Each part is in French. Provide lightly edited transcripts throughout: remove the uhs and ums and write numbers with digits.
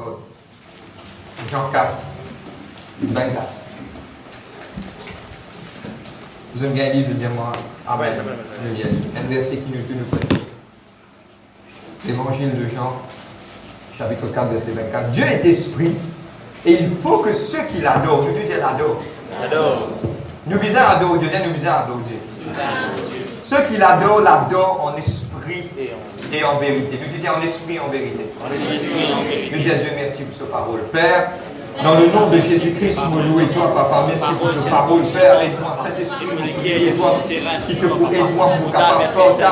encore. Jean 4, 24. Vous avez bien dit, je dis moi, Amen. Un verset qui nous fait. L'évangile de Jean, chapitre 4, verset 24. Dieu est esprit, et il faut que ceux qui l'adorent, nous disons l'adorent. Nous disons adorent Dieu, nous disons adorent Dieu. Ceux qui l'adorent en esprit et en vérité. Nous disons en esprit et en vérité. Nous disons à Dieu merci pour cette parole. Père, dans le nom de Jésus-Christ, nous louons toi, Papa. Merci pour cette parole, Père. Aide-moi, Saint-Esprit, aide-moi, si c'est pour aide-moi pour capable porter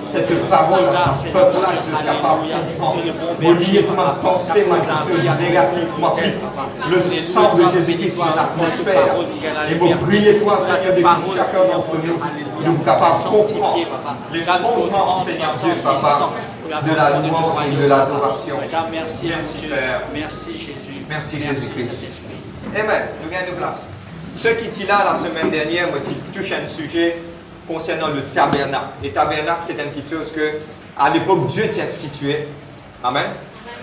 cette parole à ce peuple-là, je suis capable de comprendre. Modifier ma pensée, ma culture négative, ma vie. Le sang de Jésus-Christ dans l'atmosphère. Et vous priez toi, Seigneur, depuis chacun d'entre nous, nous sommes capables de comprendre les fondements, Seigneur Dieu, Papa, de la louange et de l'adoration. Merci, Père. Merci, Jésus. Merci, Jésus-Christ. Amen. Nous gagnons de place. Ceux qui étaient là la semaine dernière me touchent un sujet concernant le tabernacle. Le tabernacle, c'est une petite chose que, à l'époque, Dieu t'a institué. Amen.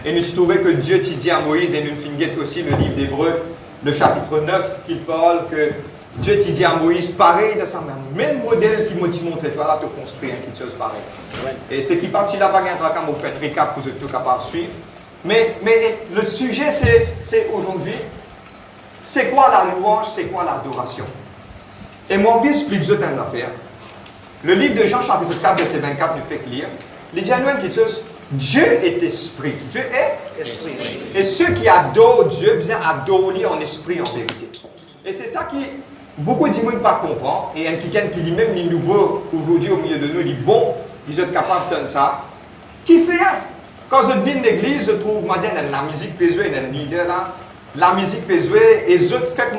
Et nous trouvons que Dieu t'a dit à Moïse, et nous finissons aussi le livre d'Hébreux, le chapitre 9, qu'il parle que Dieu t'a dit à Moïse, pareil de ça, même modèle qui m'a montré, toi là, tu construis une petite chose pareille. Et ce qui partit là, on fait un récap pour que tu sois capable de suivre. Mais le sujet, c'est aujourd'hui, c'est quoi la louange, c'est quoi l'adoration. Et moi, je vais expliquer une affaire. Le livre de Jean, chapitre 4, verset 24, nous fait lire. Il dit à nous une petite chose, Dieu est esprit. Dieu est esprit. Et ceux qui adorent Dieu, bien adorent en esprit, en vérité. Et c'est ça qui, beaucoup de gens ne pas comprendre. Et un quelqu'un qui lit même les nouveaux aujourd'hui au milieu de nous, dit bon, ils sont capables de faire ça. Qui fait un? Quand je viens de l'église, je trouve la musique pésuée, un leader là. La musique pésuée, et je fais que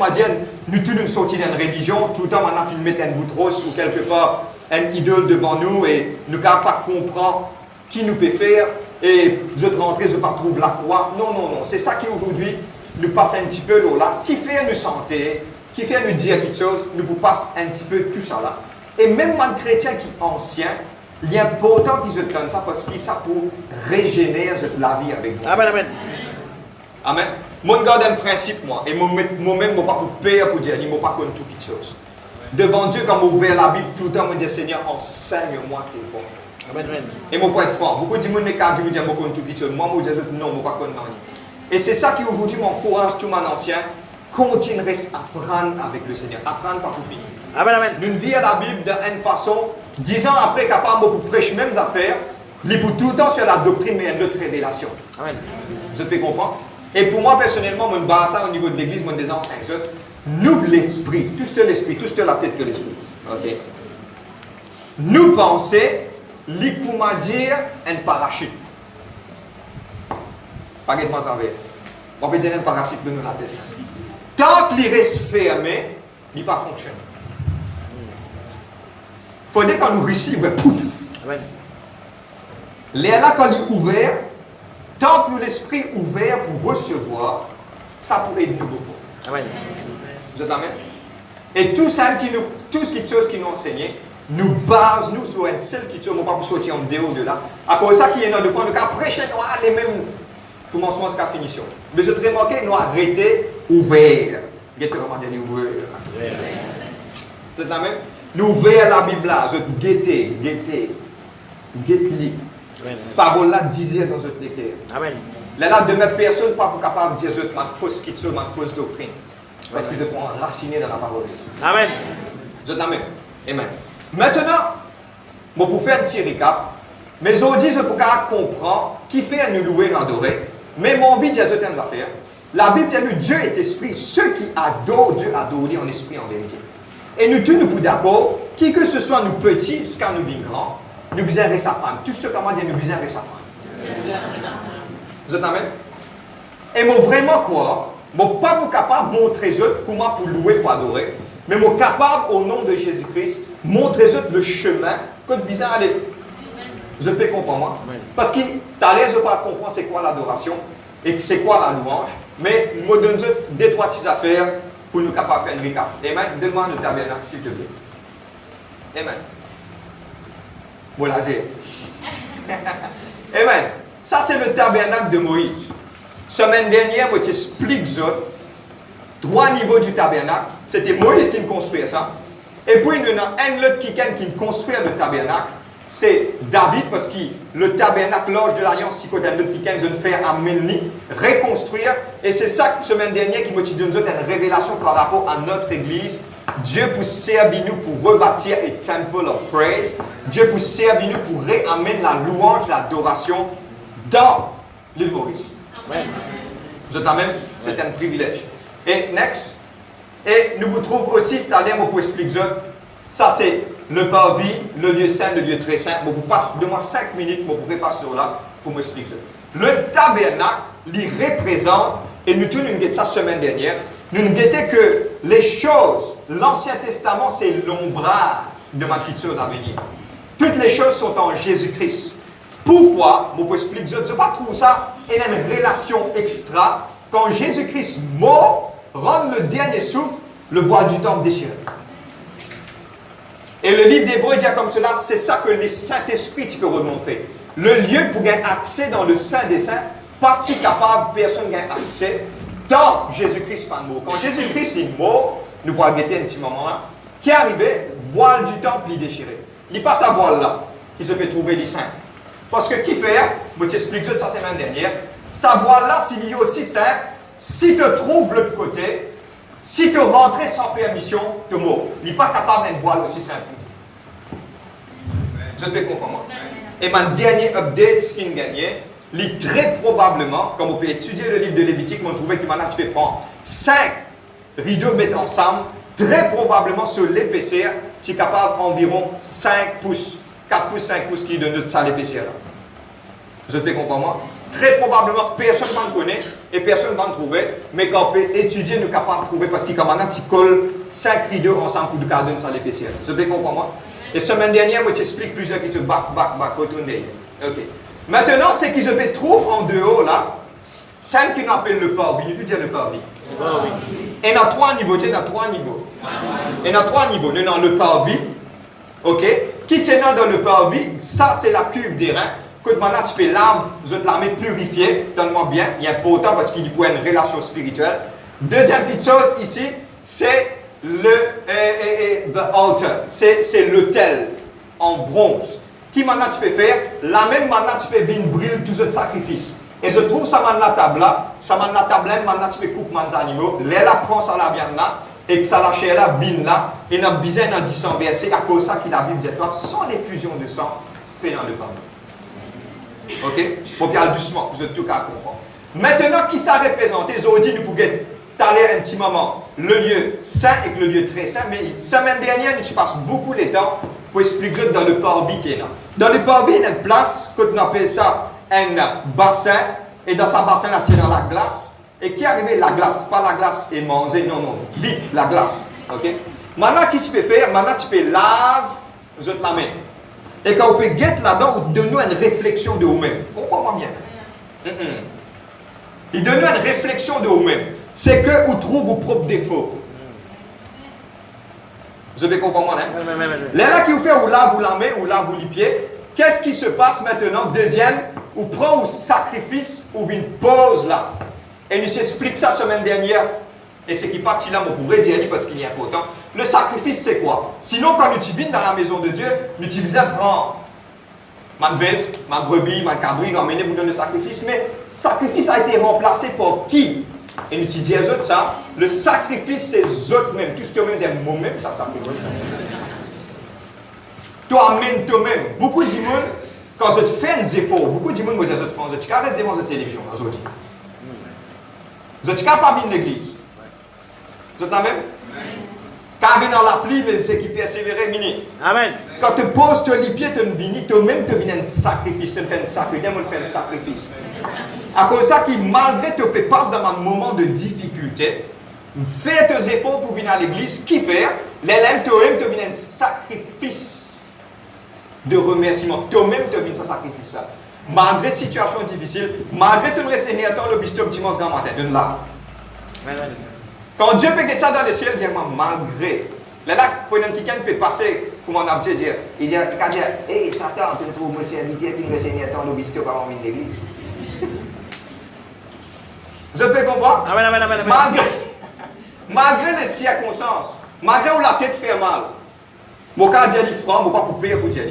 nous tous nous sortis d'une religion, tout le temps maintenant filmé un bout de rose ou quelque part un idole devant nous et nous ne pouvons pas comprendre qui nous peut faire. Et je rentre, je ne trouve la croix. Non, non, non. C'est ça qui aujourd'hui nous passe un petit peu là. Qui fait nous sentir, qui fait nous dire quelque chose, nous passe un petit peu tout ça là. Et même un chrétien qui est ancien, il est important qu'ils se donnent ça parce que ça pour régénérer la vie avec nous. Amen, amen. Amen. Moi, je garde un principe, moi. Et moi-même, je ne suis pas pour père pour dire, je ne suis pas contre toute chose. Devant Dieu, quand je ouvre la Bible, tout le temps, je dis, Seigneur, enseigne-moi tes formes. Amen, amen. Et je ne peux pas être franc. Beaucoup de gens me disent, je ne suis pas contre toute chose. Moi, je dis, non, je ne suis pas contre rien. Et c'est ça qui, aujourd'hui, m'encourage tout mon ancien. Continuer à apprendre avec le Seigneur. Apprendre pas pour finir. Amen, amen. Nous vivons la Bible d'une façon, 10 ans après, capable pour prêcher les mêmes affaires, il pour tout le temps sur la doctrine, mais une autre révélation. Amen. Je peux comprendre. Et pour moi, personnellement, je me base ça au niveau de l'église, je me dis en 5 autres. Nous, l'esprit, tout ce l'esprit, tout ce la tête que l'esprit. Ok. Nous penser, comment dire, un parachute. Pas de travers. On peut dire un parachute de nous la tête. Tant qu'il reste fermé, il ne va pas fonctionner. Il faudrait qu'on nous réussisse, pouf. Amen. Là, quand il est ouvert, tant que l'esprit est ouvert pour recevoir, ça pourrait être nouveau. Amen. Vous êtes amen? Et tout ça, tout ce qui est chose qui nous enseigne, nous base nous sur une seule qui ne pas pour sortir en dehors de là. À cause de ça, qui est dans le point de après, nous avons les mêmes commencements jusqu'à finition. Mais je te remarqué, nous avons arrêté ouvert. Qu'est-ce que comment dire ouvert? Vous êtes amen? Nous ouvert la Bible là, je guetter. Parole là disait dans notre lecture. Amen. Là, de mes personnes pas capable de dire que ma fausse quitte, ma fausse doctrine. Parce qu'ils sont enracinés dans la parole de Dieu. Amen. Je t'amène. Amen. Maintenant, bon, pour faire un petit récap, mais aujourd'hui, je peux comprendre qui fait nous louer, nous adorer. Mais mon envie de dire certaines affaires. La Bible dit que Dieu est esprit. Ceux qui adorent Dieu adorent en esprit, en vérité. Et nous tous, nous sommes d'accord, qui que ce soit nous petits, jusqu'à nous bien grands, nous besoin de s'apprendre. Tout ce que comment dire, nous besoin de s'apprendre. Vous êtes amen? Et moi vraiment quoi? Moi pas capable de montrer eux comment pour louer, pour adorer, mais moi capable au nom de Jésus-Christ montrer eux le chemin que nous besoin aller. Je peux comprendre moi. Parce que t'as l'air de pas comprendre c'est quoi l'adoration et c'est quoi la louange, mais moi donne deux trois petites affaires pour nous capables de faire une récap. Amen. Demande le tabernacle s'il te plaît. Amen. Voilà, c'est. Amen. Ça, c'est le tabernacle de Moïse. Semaine dernière, je t'explique trois niveaux du tabernacle. C'était Moïse qui me construisait ça. Et puis, nous avons un autre qui construit le tabernacle. C'est David, parce que le tabernacle, l'Arche de l'Alliance, si côté un autre qui veut faire amener, reconstruire. Et c'est ça, semaine dernière, qui m'a donné une révélation par rapport à notre église. Dieu peut servir nous pour rebâtir un temple of praise. Dieu peut servir nous pour réamener la louange, l'adoration dans l'île Maurice. Vous êtes même, c'est un privilège. Et next, et nous vous trouvons aussi, tout à l'heure, vous expliquer ça c'est le parvis, le lieu saint, le lieu très saint. Vous passez de moi 5 minutes, vous pourrez passer là pour m'expliquer. Le tabernacle, il représente, et nous tous nous ça semaine dernière, nous nous que les choses, l'Ancien Testament, c'est l'ombrage de ma petite chose à venir. Toutes les choses sont en Jésus-Christ. Pourquoi? Je vous explique, je ne pas trouver ça une relation extra quand Jésus-Christ mort rend le dernier souffle, le voile du temple déchiré. Et le livre d'Hébreux dit comme cela, c'est ça que le Saint-Esprit tu peux remontrer. Le lieu pour gagner accès dans le Saint des Saints, partie capable, personne gagne accès dans Jésus-Christ pas mort. Quand Jésus-Christ est mort, nous pourrons guetter un petit moment là, qui est arrivé, voile du temple est déchiré. Il passe à voile là, qui se peut trouver les saints. Parce que qui fait, je t'explique ça la semaine dernière, sa voile-là, s'il y a aussi simple, si tu trouves l'autre côté, si tu rentres sans permission, tu es mort. Il n'est pas capable d'une voile aussi simple. Je te comprends moi. Et mon dernier update, ce qu'il gagnait, il très probablement, comme on peut étudier le livre de Lévitique, on trouvait qu'il tu peux prendre 5 rideaux mettre ensemble, très probablement sur l'épaisseur, tu es capable environ 5 pouces. 4 pouces, 5 pouces qui donnent ça l'épaisseur. Je te comprends moi. Très probablement, personne ne connaît et personne ne va trouver. Mais quand on peut étudier, nous sommes capables de trouver parce qu'il tu colles 5 rideaux ensemble pour donner ça l'épaisseur. Je te comprends moi. Et semaine dernière, je t'explique plusieurs qui se back, retourne. Ok. Maintenant, ce qui se trouve en dehors là, c'est ce qu'on appelle le parvis. Tu dis le parvis. Et dans 3 niveaux, il y a 3 niveaux. Et dans 3 niveaux, nous avons le parvis. Ok? Qui tient dans le parvis, ça c'est la cuve des reins. Que maintenant tu peux la mettre purifiée, donne-moi bien, il est important parce qu'il faut une relation spirituelle. Deuxième petite chose ici, c'est the altar, c'est l'autel en bronze. Qui maintenant tu peux faire, la même maintenant tu peux venir brûler tous les sacrifices. Et je trouve ça maintenant la table là, maintenant tu peux couper les animaux, là prend ça la viande là, et que ça la chair là, bin là, et dans besoin dans 10 versets, à cause de ça qu'il a Bible dit toi, sans l'effusion de sang, fait dans le pain. Ok? Pour bien doucement, vous êtes tout cas comprendre. Maintenant, qui ça représente? Aujourd'hui, nous pouvons aller un petit moment le lieu saint et le lieu très saint, mais semaine dernière, nous passons beaucoup de temps pour expliquer dans le parvis qui est là. Dans le parvis, il y a une place, que nous appelons ça un bassin, et dans ce bassin, on tient la glace. Et qui arrive la glace, pas la glace et manger, non, vite, la glace. Ok? Maintenant, qu'est-ce que tu peux faire? Maintenant, tu peux laver la main. Et quand on peut guetter là-dedans, on donne nous une réflexion de vous-même. Comprends-moi bien. Il donne nous une réflexion de vous-même. C'est que vous trouvez vos propres défauts. Je vais comprendre, hein? Là qui vous fait, vous lave la main, vous lave les pieds. Qu'est-ce qui se passe maintenant? Deuxième, vous prenez un sacrifice ou une pause là. Et nous explique ça semaine dernière. Et ce qui partit là, on pourrait dire parce qu'il est important. Le sacrifice, c'est quoi? Sinon, quand nous viens dans la maison de Dieu, nous utilisons prendre ma bœuf, ma brebis, ma cabri, nous amener pour donner le sacrifice. Mais le sacrifice a été remplacé par qui? Et nous disons aux autres ça. Le sacrifice, c'est eux autres même. Tout ce que même dit moi-même, ça sacrifice. Toi-même, toi-même. Beaucoup de monde, quand je fais des efforts, beaucoup de monde me dit aux autres, je reste devant la télévision aujourd'hui. Vous êtes capable de l'église. Vous êtes la même? Quand vous êtes dans la pluie, c'est qui persévérer, mini. Amen. Quand tu poses les pieds, tu viens, toi-même, tu viens un sacrifice. Tu fais un sacrifice. Tu fais un sacrifice. À cause de ça, qui malgré que tu passes dans un moment de difficulté, fais tes efforts pour venir à l'église. Qui fait? L'élève, toi-même, tu viens un sacrifice de remerciement. Toi-même, tu viens un sacrifice. Malgré situation difficile, malgré tout le Seigneur, le bistom dimanche dans matin, de là. Quand Dieu peut mettre ça dans le ciel, il dit malgré. Là, pour quelqu'un peut passer, comme on a dit, il dit, hé, Satan, tu trouves mon serviteur, puis le Seigneur, le bistom, pas en l'église. Vous avez compris? Amen. Malgré les circonstances, malgré où la tête fait mal, mon cas dit franc, mon pas pour payer pour dire.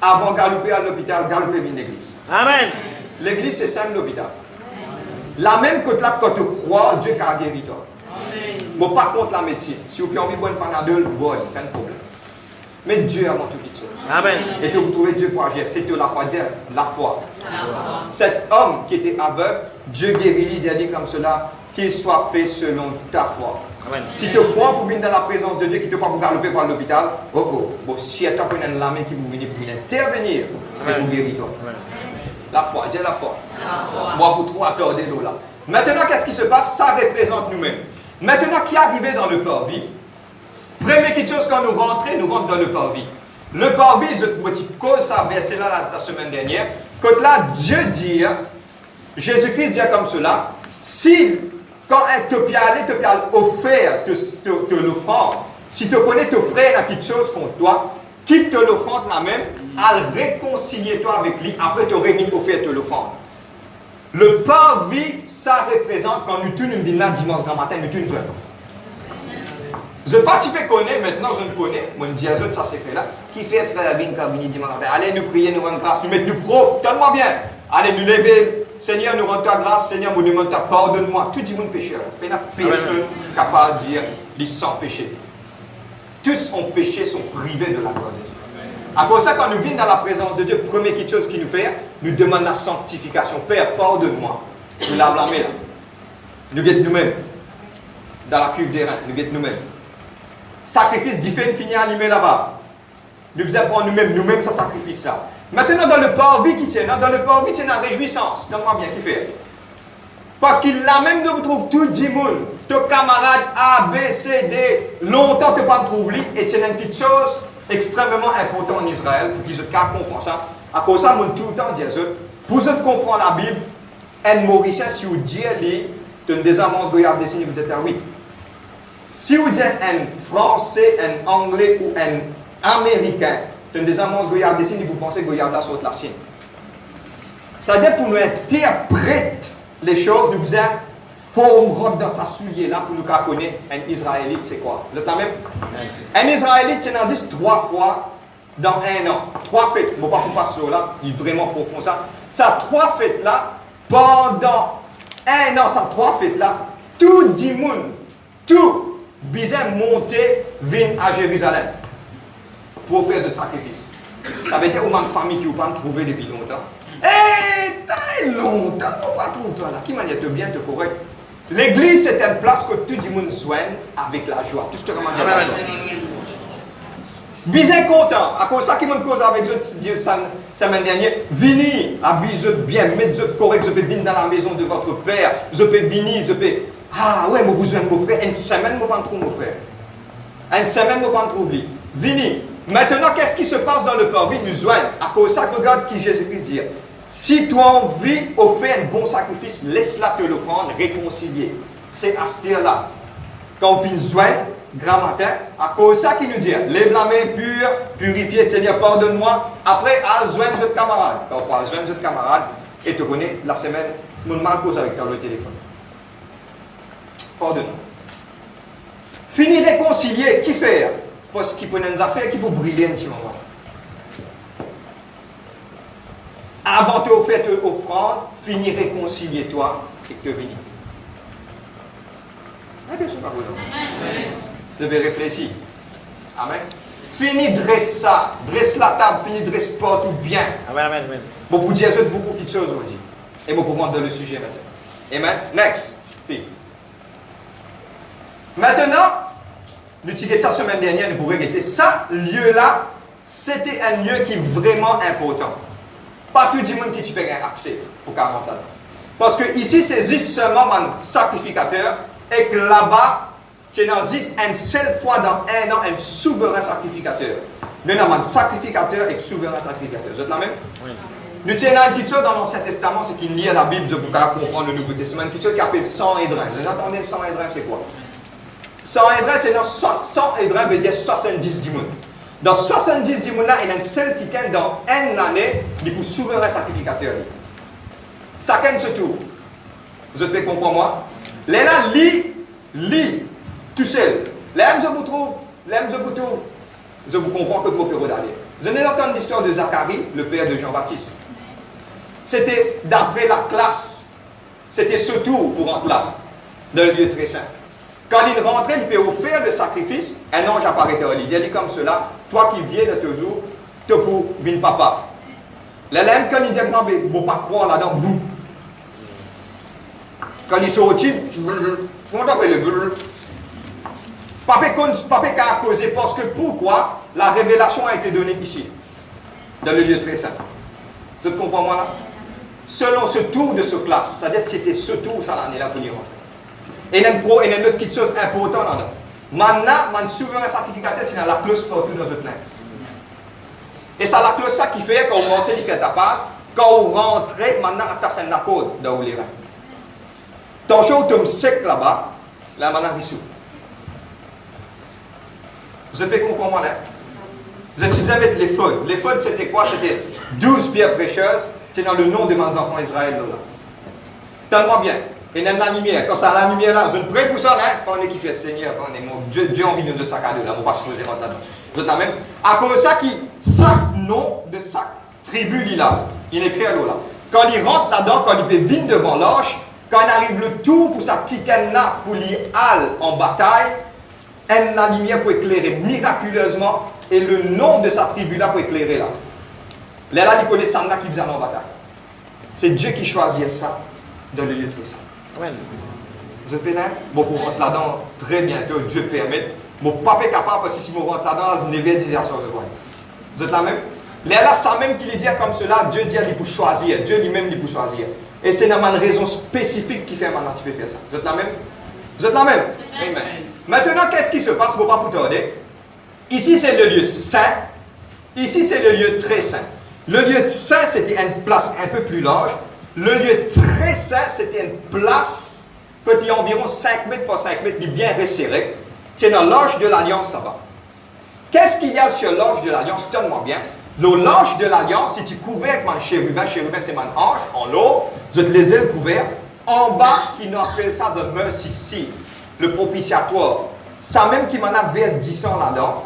Avant de galoper à l'hôpital, galoper à l'église. Amen. L'église, c'est simple l'hôpital. La même que là, quand tu crois, Dieu a guéri toi. Bon, par contre, la médecine, si vous avez envie de boire une panadol, bon, il n'y a pas de problème. Mais Dieu avant toute chose. Amen. Et que vous trouvez Dieu pour agir. C'était la foi, dire la foi. Cet homme qui était aveugle, Dieu guérit, il a dit comme cela, qu'il soit fait selon ta foi. Amen. Si tu crois pour venir dans la présence de Dieu, qui te croit pour galoper par l'hôpital, bon, si tu as une main qui vous venir pour intervenir, et vous guérir toi. La foi, dis la foi. Moi, pour toi, accorder là. Maintenant, qu'est-ce qui se passe? Ça représente nous-mêmes. Maintenant, qui est arrivé dans le parvis? Première quelque chose, quand nous rentrons dans le parvis. Le parvis, je te cause ça, verset là la semaine dernière. Quand là, Dieu dit, Jésus-Christ dit comme cela, si, quand tu peux aller offrir te l'offrande, si tu connais ton frère quelque chose contre toi, quitte l'offrande la même, à réconcilier toi avec lui, après tu aurais offert te l'offrande. Le parvis, ça représente quand nous tournons une là dimanche grand matin, nous tournons. Je ne sais pas si tu connais, maintenant je ne connais, moi je dis à eux, ça s'est fait là, qui fait frère Abin quand dimanche matin, allez nous prier, nous rendre grâce, nous mettre nous pro, donne-moi bien, allez nous lever, Seigneur nous rend ta grâce, Seigneur nous demande ta pardonne-moi, tout le monde pécheur, personne capable de dire, ils sans péché. Tous ont péché, sont privés de la gloire de Dieu. À cause de ça, quand nous venons dans la présence de Dieu, première quelque chose qu'il nous fait, nous demande la sanctification. Père, pardonne-moi. Nous l'avons là. Nous guettons nous-mêmes. Dans la cuve des reins, nous guettons nous-mêmes. Sacrifice différent, fini animé là-bas. Nous devons prendre nous-mêmes, ce sacrifice-là. Maintenant, dans le parvis qui tient, dans le parvis, il y a une réjouissance. Donne-moi bien, qui fait? Parce qu'il a même nous trouve tout le monde. Ton camarade A, B, C, D, longtemps que tu ne trouves pas, et tu as une petite chose extrêmement importante en Israël, pour qu'ils se comprennent ça. À cause de ça, tout le temps, dire, pour ceux qui comprennent la Bible, un Mauricien, si vous dites, tu as des avances, vous avez des signes, vous dites, oui. Si vous dites un Français, un Anglais ou un Américain, tu as des avances, vous avez des signes, vous pensez que vous avez la sorte la signe. Ça veut dire pour nous interpréter les choses, nous faisons forme dans sa soulier là pour nous connaître un Israélite, c'est quoi? Vous êtes la même? Un Israélite, c'est existe 3 fois dans un an. 3 fêtes. Je ne vais pas vous passer là, il est vraiment profond ça. Ça, 3 fêtes là, pendant un an, ça 3 fêtes là, tout le monde, tout, bizarre monter, vient à Jérusalem pour faire ce sacrifice. Ça veut dire, au moins de famille qui vous pas trouvé depuis longtemps. Eh, t'as longtemps, on va trouver toi là. Qui m'a dit, te bien, te correct. L'église, c'est une place que tout le monde soigne avec la joie. Tout ce que comment dire la joie. Bien content. À cause de ça qui m'a causé avec eux, Dieu, semaine dernière, venez, habillez-vous bien, mettez-vous correct, je peux venir dans la maison de votre père, je peux venir, je peux. Ah ouais, mon besoin de mon frère, une semaine, je ne pas trouver mon frère. Une semaine, je ne pas trouver. Venez. Maintenant, qu'est-ce qui se passe dans le parvis du joigne? À cause de ça, regarde qui Jésus-Christ dit. Si tu as envie de faire un bon sacrifice, laisse-la te l'offrande, réconcilier. C'est à ce là. Quand on vient joindre, grand matin, à cause de ça qu'il nous dit, lève la main pure, purifier, Seigneur, pardonne-moi. Après, à joindre votre camarade. Quand on va joindre votre camarade, et te connais, la semaine, mon mal cause avec toi le téléphone. Pardonne-moi. Fini réconcilier, qui fait? Parce qu'il peut nous affaires qui peut briller un petit moment. Avant de faire offrande, finis réconcilier-toi et que tu viens. Vous devez réfléchir. Amen. Finis dresse ça, dresse la table, finis dresse pas tout bien. Amen. Bon, pour dire beaucoup de choses aujourd'hui. Et bon, pour rentrer dans le sujet maintenant. Amen. Next. Maintenant, l'utilité de ça semaine dernière, nous pourrions regretter. Ça, lieu-là, c'était un lieu qui est vraiment important. Pas tout le monde qui peut avoir accès pour 40 ans. Parce que ici, c'est juste seulement un sacrificateur et que là-bas, tu as juste une seule fois dans un an un souverain sacrificateur. Nous avons un sacrificateur et un souverain sacrificateur. Vous êtes la même? Oui. Nous avons quelque chose dans l'Ancien Testament, c'est qu'il lit la Bible pour comprendre le Nouveau Testament, quelque chose qui appelle 100 édrins. Vous entendez 100 édrins, c'est quoi? 100 édrins, c'est 100 édrins veut dire 70 du monde. Dans 70 du monde, il y a un seul qui gagne dans une année, il est pour souverain sacrificateur. Chacun se tour. Vous avez compris moi? Les là, lit, tout seul. Là, je vous trouve, je vous comprends que pour Péro d'aller. Vous avez entendu l'histoire de Zacharie, le père de Jean-Baptiste. C'était d'après la classe. C'était ce tour pour rentrer là, dans le lieu très saint. Quand il rentrait, il peut offrir le sacrifice, un ange apparaît à lui. Il dit comme cela, toi qui viens de toujours, te pour venir papa. L'élève, quand il dit, non, mais ne pas croire là-dedans, boum. Quand il sortit, comment on appelle le Papa a causé parce que pourquoi la révélation a été donnée ici, dans le lieu très saint. Vous comprenez moi là? Selon ce tour de ce classe, c'est-à-dire que c'était ce tour, ça l'année là pour y rentrer. Et il y a une autre petite chose importante là-dedans. Maintenant, mon souverain sacrificateur, tu as la clause partout dans votre linge. Et c'est la clause ça qui fait quand vous rentrez, il fait ta passe. Quand vous rentrez, maintenant, tu as un accord dans vous les reins. Ton show tombe sec là-bas, là maintenant, il s'ouvre. Vous avez compris moi là? Vous êtes utilisé avec les feuilles. Les feuilles, c'était quoi? C'était 12 pierres précieuses. C'est dans le nom de mes enfants Israël. Tellement bien. Et dans la lumière, quand ça a la lumière là, je ne prie pour ça là, quand on est qui fait Seigneur, quand on est mon Dieu a envie de nous saccades là, on va se poser là-dedans. Vous êtes là même. À cause de ça, chaque nom de chaque tribu là, il est écrit à l'eau là. Quand il rentre là-dedans, quand il peut venir devant l'arche, quand il arrive le tour pour sa petite là, pour lui aller en bataille, la lumière pour éclairer miraculeusement et le nom de sa tribu là pour éclairer là. Là, il connaît ça là qui faisait en bataille. C'est Dieu qui choisit ça dans le lieu très saint. Amen. Vous êtes là? Bon, pour rentrer là-dedans, très bientôt, Dieu permet. Mon papa est capable parce que si je rentre là-dedans, je ne vais pas dire ça. Vous êtes là même? Là, ça même qu'il dit comme cela, Dieu dit qu'il peut choisir. Dieu lui-même, il peut choisir. Et c'est une raison spécifique qui fait maintenant tu peux faire ça. Vous êtes là même? Vous êtes là même? Amen. Maintenant, qu'est-ce qui se passe pour ne pas vous tarder? Ici, c'est le lieu saint. Ici, c'est le lieu très saint. Le lieu saint, c'était une place un peu plus large. Le lieu très saint, c'était une place qui est environ 5 mètres par 5 mètres, bien resserrée. C'est dans l'arche de l'Alliance là-bas. Qu'est-ce qu'il y a sur l'arche de l'Alliance? Tenez-moi bien. L'arche de l'Alliance, c'est couvert avec mon chérubin. Chérubin, c'est mon ange. En haut, vous êtes les ailes couvertes. En bas, qui nous appelle ça the mercy seat, le propitiatoire. Ça même qui m'en a verse 10 ans là-dedans.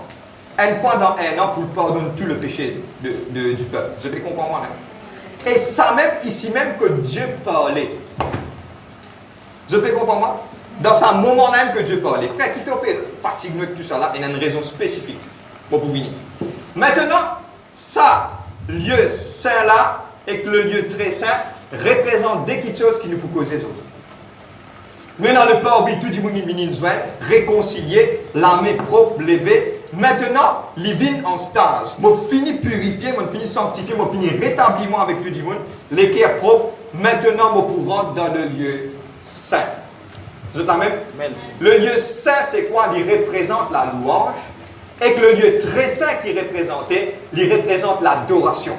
Une fois dans un an pour pardonner tout le péché du peuple. Je vais comprendre moi-même. Et ça même, ici même, que Dieu parlait. Je peux comprendre moi? Dans ce moment-là que Dieu parlait. Frère, qui fait un peu fatigué avec tout ça là, il y a une raison spécifique. Bon, pour venir. Maintenant, ça, lieu saint là, et que le lieu très saint, représente des petites choses qui nous peuvent causer les autres. Maintenant, le Père vit tout du monde besoin, réconcilier, l'âme propre, lever. Maintenant, il vient en stage. Je finis purifier, je finis sanctifier, je finis rétablissement avec tout le monde, l'équerre propre. Maintenant, je peux rentrer dans le lieu saint. Vous êtes la même? Le lieu saint, c'est quoi? Il représente la louange. Et que le lieu très saint qui est représenté, il représente l'adoration.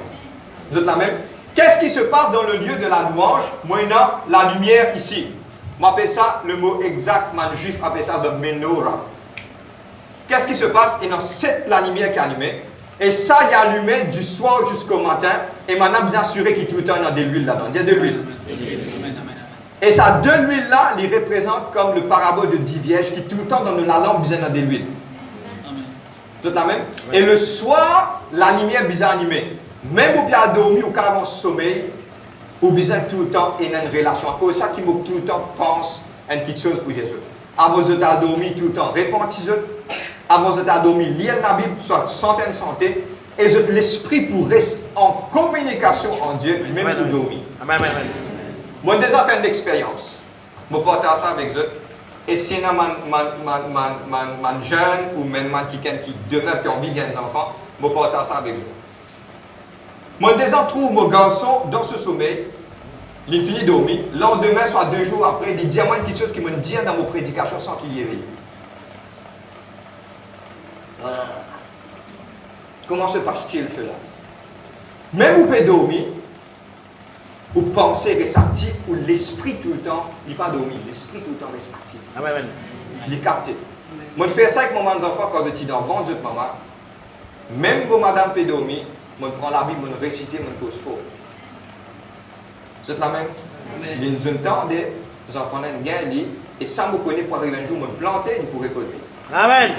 Vous êtes la même? Qu'est-ce qui se passe dans le lieu de la louange? Maintenant, la lumière ici. On appelle ça, le mot exact, les juifs appellent ça the menorah. Qu'est-ce qui se passe? Et dans cette la lumière qui est allumée. Et ça, il est allumé du soir jusqu'au matin. Et maintenant, vous assurez qu'il y a tout le temps de l'huile là-dedans. Il y a de l'huile. Et ça, de l'huile là, il représente comme le parabole de 10 vierges qui tout le temps dans la lampe, besoin de l'huile. Tout la même? Et le soir, la lumière est bien allumée. Même au bien dormi ou carrément sommeil, ou besoin tout le temps et une relation. C'est pour ça qu'il faut tout le temps penser à une petite chose pour Jésus. Avant de dormir tout le temps, répondez-vous. Avant de dormir, lire la Bible, soit santé, et l'esprit pour rester en communication en Dieu, même pour dormir. Moi, j'ai déjà fait une expérience. Je partage ça avec eux. Et si y a un jeune ou même quelqu'un qui demeure et envie de gagner des enfants, je partage ça avec eux. Moi, déjà trouve mon garçon dans ce sommeil, il finit de dormir. Le lendemain, soit 2 jours après, il dit à moi une petite chose qu'il me dit dans mon prédication sans qu'il y éveille. Comment se passe-t-il cela? Même vous pouvez dormir, ou penser reste actif, ou l'esprit tout le temps, il n'est pas dormi, l'esprit tout le temps reste actif. Il est capté. Moi, je fais ça avec mon enfant quand j'étais dans le ventre de maman. Même pour madame peut dormir, je prends la Bible, je récite, je pose faux. Vous êtes la même? Ils entendent, les enfants n'ont rien, et ça me connaît pour arriver un jour, me planter, il pourrait récolter. Amen.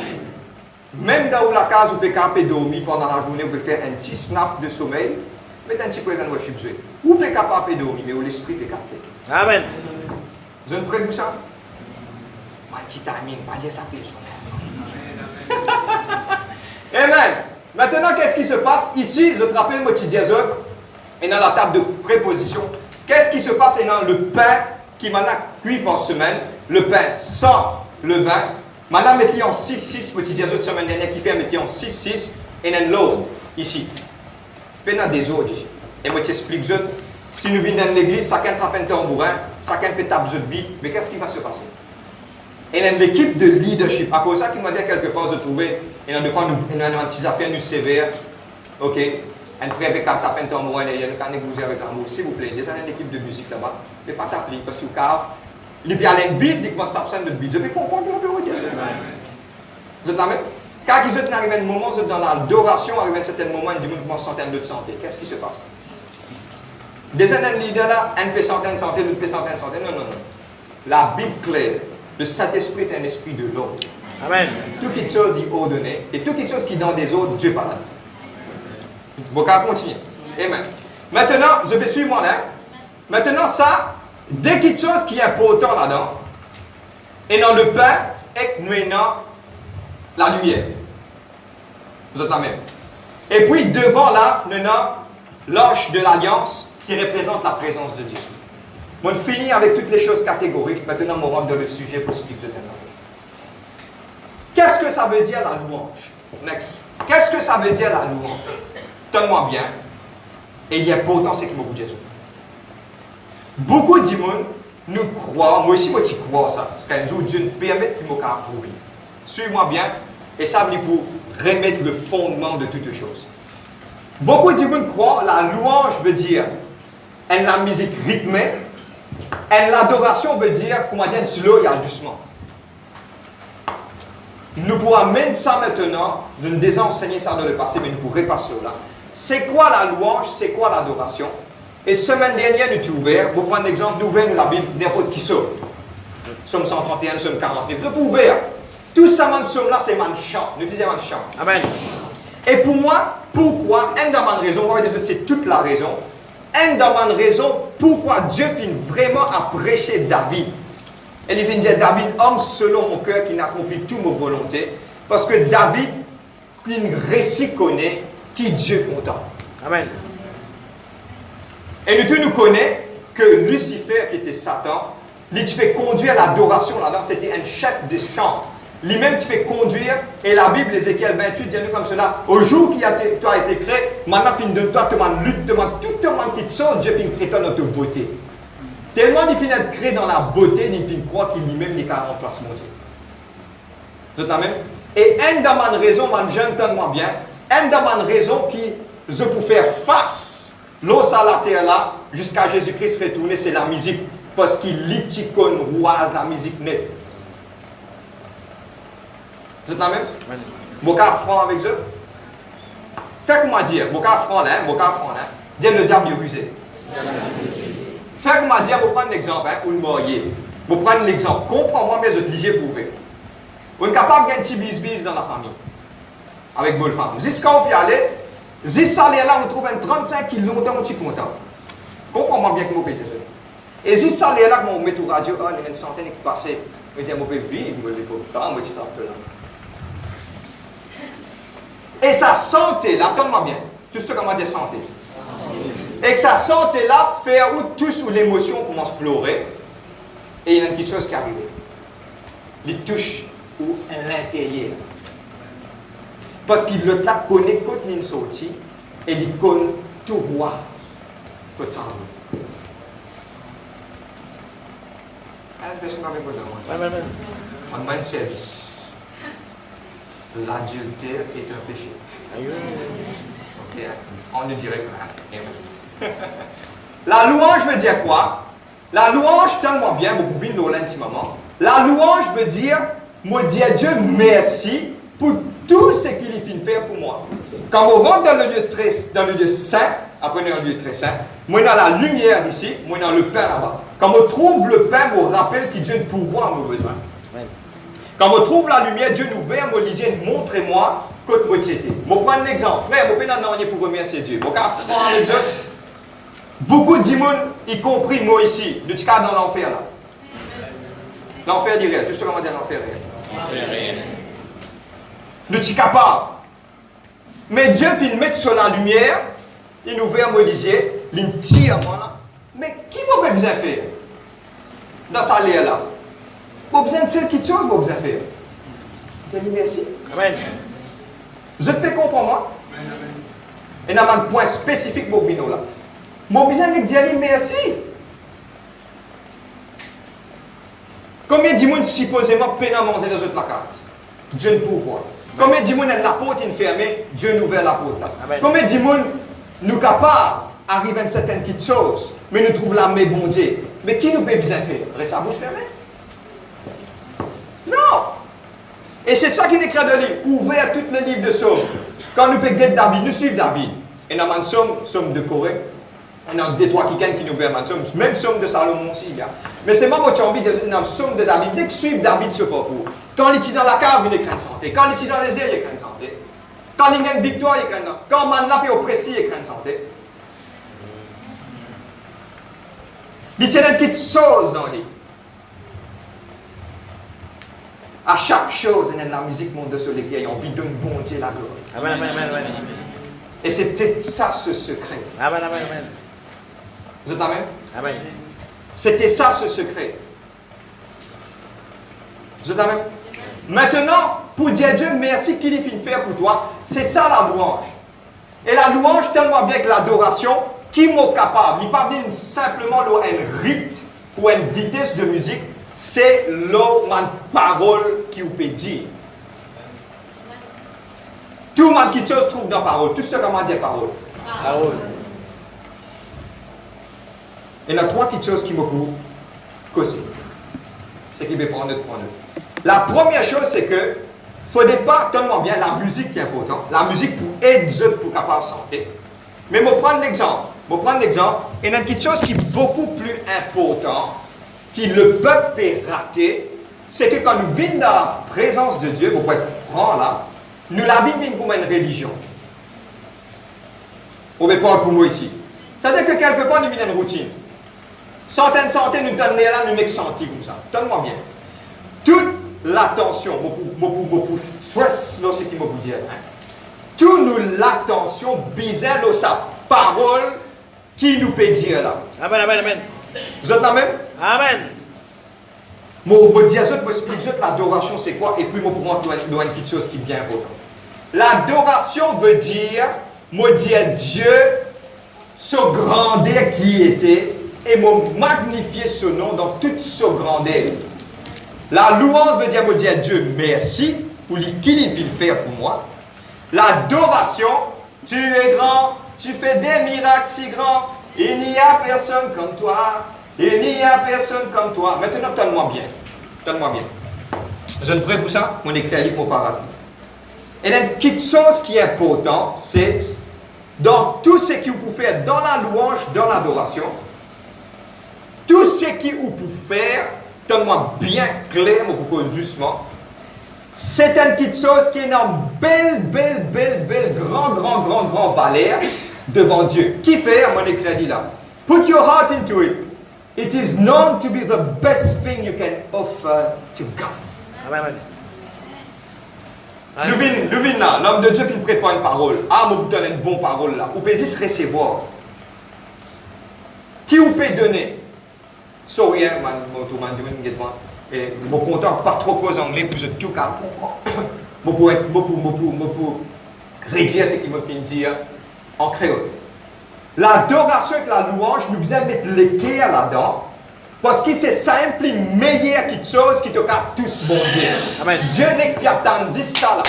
Même dans la case où vous pouvez dormir pendant la journée, vous pouvez faire un petit snap de sommeil, mettez un petit présent de worship. Vous pouvez capable de dormir, mais où l'esprit peut capter. Amen. Vous êtes prêts pour ça? Ma petite amie, pas dire ça plus. Amen. Maintenant, qu'est-ce qui se passe? Ici, je te rappelle, mon petit diazot, et dans la table de préposition, qu'est-ce qui se passe dans le pain qui m'a cuit par semaine, le pain sans le vin. Maintenant, mettez en 6-6, petit diazot de semaine dernière qui fait mettez en 6-6 et un load ici. Pendant des autres ici. Et moi, je t'explique, si nous venons dans l'église, chacun trappe un tambourin, chacun peut taper de bille, mais qu'est-ce qui va se passer? Et dans l'équipe de leadership, à cause de ça, qui m'a dit quelque part, de trouver, et dans deux fois, nous avons une petite affaire, nous sévère, ok, un frère peut taper un tambourin, il y a un négocier avec l'amour, s'il vous plaît, déjà dans l'équipe de musique là-bas, ne pas taper, parce que vous cave, il y a un beat, il commence à taper de beat, je peux comprendre, vous êtes là même? Quand ils sont arrivés à un moment, vous êtes dans l'adoration, arrivé à un certain moment, ils disent, vous sentez un peu de santé, qu'est-ce qui se passe? Des années leaders là, un peut sentir une santé, l'autre peut sentir une santé, non. La Bible claire. Le Saint-Esprit est un esprit de l'ordre. Amen. Tout quelque chose dit ordonné, et tout quelque chose qui est dans des ordres, Dieu parle. Bon, on continue. Amen. Maintenant, je vais suivre moi là. Maintenant, ça, dès quelque chose qui est important là-dedans, et dans le pain, et nous dans la lumière. Vous êtes la même. Et puis, devant là, nous avons l'arche de l'alliance qui représente la présence de Dieu. On finit avec toutes les choses catégoriques. Maintenant, on rentre dans le sujet pour expliquer tout. Qu'est-ce que ça veut dire la louange? Next. Qu'est-ce que ça veut dire la louange? Donne-moi bien. Et il y a pourtant ce qui m'a dit. Beaucoup de monde nous croient, moi aussi, moi, tu crois ça. Parce qu'un jour, Dieu nous permet qu'il m'a approuvé. Suis-moi bien. Et ça veut dire pour remettre le fondement de toutes choses. Beaucoup de monde croient la louange veut dire la musique rythmée. Et l'adoration veut dire, comment dire, slow et doucement. Nous pourrons même ça maintenant, nous nous déjà enseigné ça dans le passé, mais nous pourrons passer là. C'est quoi la louange, c'est quoi l'adoration? Et semaine dernière, nous avons ouvert, pour prendre l'exemple, nous ouvrons la Bible n'importe qui sort. Somme 131, Somme 49. Vous pouvez ouvrir. Tout ça, somme là, c'est mon chant. Nous disons mon chant. Amen. Et pour moi, pourquoi? Une de mes raisons, on va dire que c'est toute la raison. Une de mes raisons pourquoi Dieu finit vraiment à prêcher David. Et il vient dire David, homme selon mon cœur qui n'accomplit toutes mes volontés. Parce que David, il récit connaît qui Dieu content. Amen. Et nous tous nous connaissons que Lucifer, qui était Satan, lui tu peux conduire l'adoration là-dedans, c'était un chef de chant. Lui-même tu peux conduire, et la Bible, Ézéchiel 28, dit comme cela, au jour qui a été créé, maintenant fin de toi, tout le monde lutte, tout le monde qui te sauve, Dieu finit créé dans notre beauté. Tellement il finit d'être créé dans la beauté, il finit de croire qu'il lui-même n'est qu'à remplacer mon Dieu. Vous êtes la même? Et une de mes raisons, j'entends-moi bien, une de mes raisons qui, je peux faire face, l'os à la terre là, jusqu'à Jésus-Christ retourner, c'est la musique. Parce qu'il lit icône roise la musique nette. Vous êtes la même? Boca franc avec eux? Faites-moi dire, Boca franc là, dire le diable est rusé. Faites-moi dire, vous prenez l'exemple, ou le morier. Vous prenez l'exemple, comprends-moi, mais je te lis pour vous. Vous êtes capable de un petit bis-bis dans la famille. Avec bonne femme. Jusqu'à où vous aller, jusqu'à là, on trouve un 35 qui longtemps, on est content. Comprends-moi bien que vous payez ça. Et jusqu'à là, on met tout radio, il y a une centaine qui passe. On dit, on peut vivre, on peut vivre. Et sa santé-là, donne-moi bien, tout ce que comment dire santé. Et que sa santé-là fait où tout sous l'émotion commence à pleurer. Et il y a quelque chose qui arrive. Il touche ou à l'intérieur. Parce qu'il le connaît quand il est sorti et il connaît tout voir. Quand ça arrive. Personne n'avait besoin. On a un service. L'adultère est un péché. Ok, on ne dirait pas. La louange veut dire quoi? La louange, tellement bien, vous pouvez nous un petit moment. La louange veut dire, moi dis à Dieu merci pour tout ce qu'il finit de faire pour moi. Quand on rentre dans le lieu saint, après un lieu très saint, moi dans la lumière ici, moi dans le pain là-bas. Quand on trouve le pain, on rappelle que Dieu a le pouvoir nos besoins. Quand on trouve la lumière, Dieu nous vient, me dit, montrez-moi côté moitié. Je vais prendre un exemple. Frère, je vais prendre pour remercier Dieu. Je vais prendre un exemple. Beaucoup de gens, y compris moi ici, de cas dans l'enfer là. L'enfer du réel. Tout ce qu'on va dire l'enfer réel. Nous sommes capables. Mais Dieu vient mettre sur la lumière, il nous vient me dire, il tire moi. Mais qui m'a besoin de faire dans sa l'air là? Pas besoin de celle qui chose, pas besoin de faire. Je dis merci. Amen. Je peux comprendre moi. Et il y a un point spécifique pour venir là. J'ai besoin de dire merci. Combien de gens supposément peine à manger dans la case? Dieu ne pouvoir. Combien de gens la porte fermée? Dieu nous ouvre la porte là. Combien de gens nous capables d'arriver à une certaine petite chose, mais nous trouvons la main bon Dieu? Mais qui nous peut bien faire? Reste à bouche fermée? Non! Et c'est ça qui est écrit dans le livre. Ouvrir tous les livres de Somme. Quand nous pouvons David, nous suivons David. Et nous avons Somme de Corée. On a des trois qui nous verront ensemble, même somme de Salomon aussi. Mais c'est moi qui ai envie de dire, une somme de David. Dès que suivre David, ce parcours. Quand il est dans la cave, il est craint santé. Quand il est dans les airs, il est craint santé. Quand il y a une victoire, il est craint santé. Quand man là est oppressé, il est craint santé. Il y a une petite chose dans lui. À chaque chose, il y a la musique monte de soleil qui a envie de bon Dieu la gloire. Amen, amen, amen, amen. Et c'était ça ce secret. Amen, amen, amen. Vous êtes amen? Amen. C'était ça ce secret. Vous êtes amen? Maintenant, pour dire Dieu merci qu'il est fait faire pour toi, c'est ça la louange. Et la louange, tellement bien que l'adoration, qui m'est capable, il n'est pas bien simplement un rythme ou une vitesse de musique, c'est une parole qui vous peut dire. Tout le monde qui se trouve dans la parole. Tout ce que comment dire parole. Parole. Il y a trois petites choses qui me courent causer. C'est qui veut prendre notre point de vue. La première chose, c'est que il ne faut pas tellement bien la musique qui est importante. La musique pour aider Dieu pour capable de santé. Mais je vais prendre l'exemple. Il y a une petite chose qui est beaucoup plus importante, qui le peuple peut rater, c'est que quand nous venons dans la présence de Dieu, pour être franc là, nous la vivons comme une religion. On ne parle pour moi ici. C'est-à-dire que quelque part, nous vivons une routine. Centaines, nous tenons là, nous nous sentons comme ça. Tenez-moi bien. Toute l'attention, beaucoup stress, c'est ce qu'il m'a dire. Toute l'attention bizarre dans sa parole qui nous peut dire là. Amen, amen, amen. Vous êtes là même? Amen. Moi, je vais dire, je vais expliquer l'adoration c'est quoi, et puis je vais prendre une petite chose qui est bien importante. L'adoration veut dire, moi dire Dieu, ce grandeur qui était, et me magnifier ce nom dans toute sa grandeur. La louange veut dire, moi dire Dieu merci pour ce qu'il fait faire pour moi. L'adoration, tu es grand, tu fais des miracles si grands, il n'y a personne comme toi. Il n'y a personne comme toi. Maintenant, donne-moi bien. Donne-moi bien. Je ne prêt pour ça, on écrit à l'île pour parler. Et une petite chose qui est importante, c'est dans tout ce que vous pouvez faire dans la louange, dans l'adoration, tout ce que vous pouvez faire, donne-moi bien clair, je vous propose doucement, c'est une petite chose qui est une belle, grand valeur devant Dieu. Qui fait, mon écrit là? Put your heart into it. It is known to be the best thing you can offer to God. Amen. Nous venons là, l'homme de Dieu vient préparer une parole. Ah, moi, vous donne une bonne parole là. Vous pouvez juste recevoir. Qui vous peut donner? Sorry, man, je suis content, pas trop cause anglais, pour je tout cas comprendre. Je pour réduire ce qu'il me fait dire en créole. L'adoration et la louange, nous devons mettre l'équerre là-dedans, parce que c'est simple et meilleur quelque chose qui te garde tous bon Dieu. Amen. Dieu n'est qu'attendre ça là.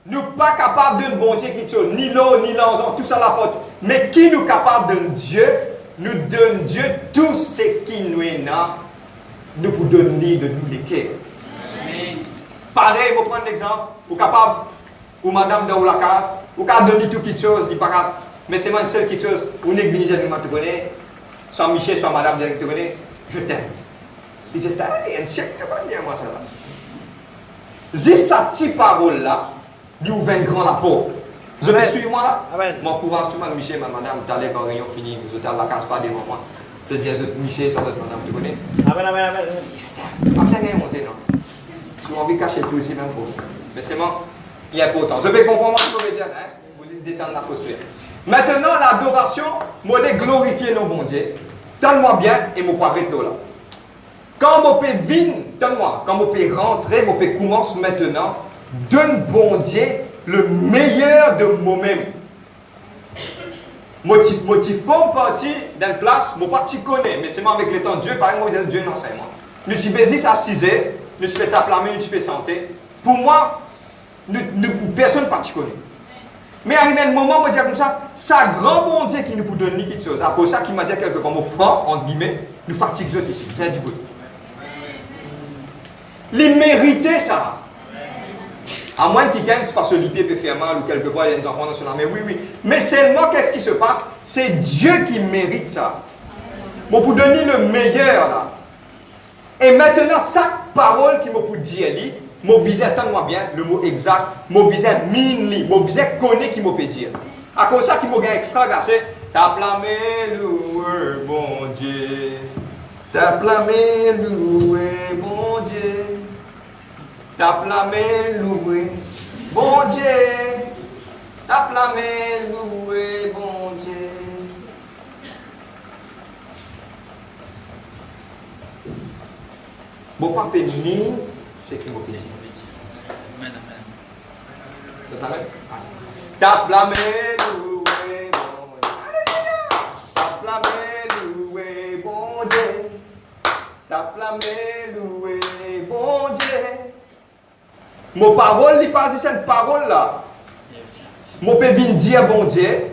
Nous ne sommes pas capables de bon Dieu quelque chose, ni l'eau, ni l'ange, tout ça la porte. Mais qui nous est capable de Dieu, nous donne Dieu tout ce qui nous est là, nous pour donner de nous l'équerre. Pareil, je vais prendre l'exemple, vous capable, ou madame dans la case, vous pouvez donner tout quelque chose, il n'est pas grave. Mais c'est moi une seule chose, vous n'êtes pas tu connais, soit Michel, soit madame directeur, je t'aime. Il dit, il y a un siècle, tu vas dire moi ça là. Si sa petite parole-là, lui ouvre un grand la porte. Je me suis moi, mon courage, tout le monde, Michel, madame, tu allais quand réunion finie, vous êtes à la case pas des moments. Je te dis, Michel, ça va être madame, tu connais? Amen, amen, amen. Je ne vais pas monter, non. Si on veut cacher le plaisir, même pour. Mais c'est bon, il est important. Je vais comprendre ce que je veux dire, hein? Vous dites détendre la posture. Maintenant, l'adoration, moi, je glorifier nos bon Dieu. Donne-moi bien et je vais arrêter là. Quand je peux venir, donne-moi, quand je peux rentrer, je peux commencer maintenant, donne bon Dieu le meilleur de moi-même. Moi, je fais partie d'une place, je ne connais pas, mais c'est moi avec le temps. Dieu, par exemple, Dieu n'enseigne moi. Je suis baisé à 6 heures, je fais taper la main, je fais santé. Pour moi, personne ne connaît. Mais arrivé un moment, on va dire comme ça, c'est un grand bon Dieu qui nous peut donner quelque chose. Après ça, qui m'a dit quelque chose, franc, entre guillemets, nous fatigue ici. C'est du good. Les mériter ça. À moins qu'il gagne, c'est parce que l'IP peut faire mal ou quelque part, il y a des enfants dans son âme. Mais oui. Mais seulement, qu'est-ce qui se passe? C'est Dieu qui mérite ça. Bon, pour donner le meilleur là. Et maintenant, chaque parole qui m'a pour dire, je besoin, attends-moi bien, le mot exact, je besoin mine, je besoin connaître qui m'a peut dire. À cause de ça, qui m'a gagné extra, c'est t'as plamé loué, bon Dieu. T'as plamé loué, bon Dieu. T'as plamé loué, bon Dieu. T'as plamé loué, bon Dieu. Bon, pas pénir, c'est qui m'a dit. Amen, amen. T'as plamé loué, bon Dieu. T'as plamé loué, bon Dieu. T'as plamé loué, bon Dieu. Mon parole, il passe cette parole là. Mon peux venir dire bon Dieu.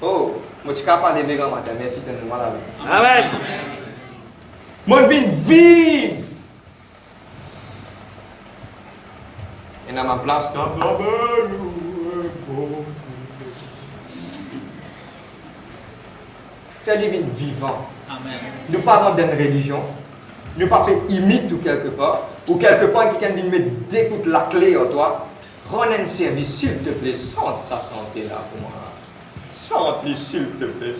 Oh, moi je suis capable de lever matin. Merci de nous voir. Amen. Mon viens vivre. Et dans ma place, t'as plamé loué, bon Dieu. Fais-les vivre vivant. Amen. Nous ne parlons d'une religion. Nous ne pas faire imite ou quelque part. Ou quelque part, quelqu'un vient mettre d'écoute la clé en toi. Rends un service, s'il te plaît. Sente sa santé là pour moi. Sente-lui, s'il te plaît.